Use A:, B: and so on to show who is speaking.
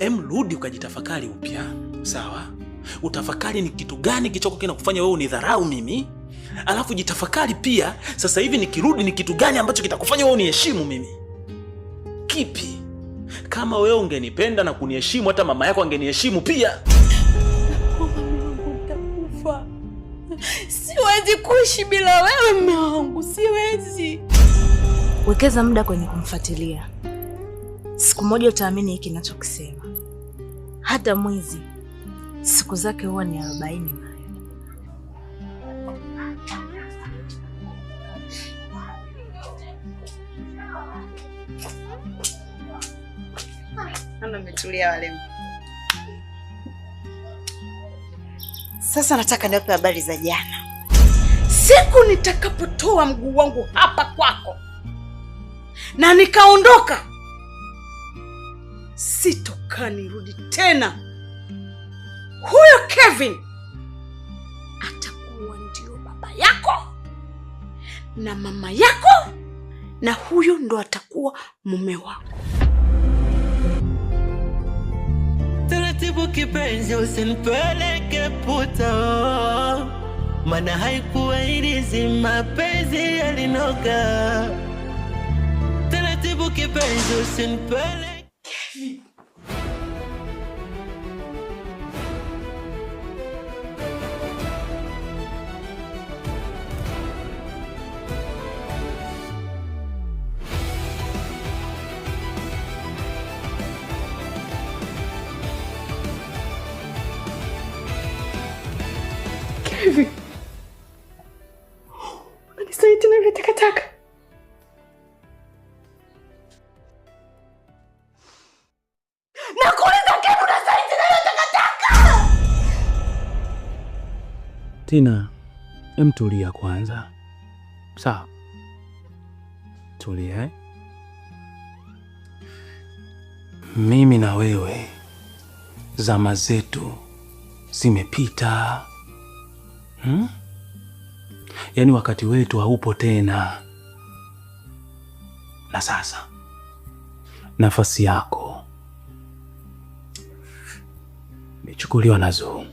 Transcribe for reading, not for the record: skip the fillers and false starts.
A: Rudi ukajitafakari upya, sawa? Utafakari ni kitu gani kichoko kinakufanya wewe unidharau mimi, alafu jitafakari pia sasa hivi nikirudi ni kitu gani ambacho kitakufanya wewe uniheshimu mimi. Kipi? Kama wewe ungenipenda na kuniheshimu, hata mama yako angeniheshimu pia.
B: Nitakufa. Siwezi kuishi bila wewe mume wangu, siwezi.
C: Wekeza muda kwenye kumfuatilia. Siku moja utaamini hiki ninachokisema. Hata mwizi siku zake huwa ni 40.
B: Ana umetulia wale. Sasa nataka niwape habari za jana. Siku nitakapotoa mguu wangu hapa kwako na nikaondoka, sitoka nirudi tena. Huyo Kevin atakuwa ndio baba yako na mama yako, na huyo ndo atakuwa mume wako.
D: Taratibu kipenzi, usinipeleke puta, maana haikuwa ilizi, mapenzi yalinoga. Taratibu kipenzi, usinipeleke.
B: Kevin, unanisaidia tena ile takataka. Nakuuliza Kevin, unasaidia tena ile takataka?
A: Tina, tulia kwanza. Sawa? Tulia, Mimi na wewe zama zetu zimepita. Yaani wakati wetu haupo tena. Na sasa nafasi yako imechukuliwa na Zuu.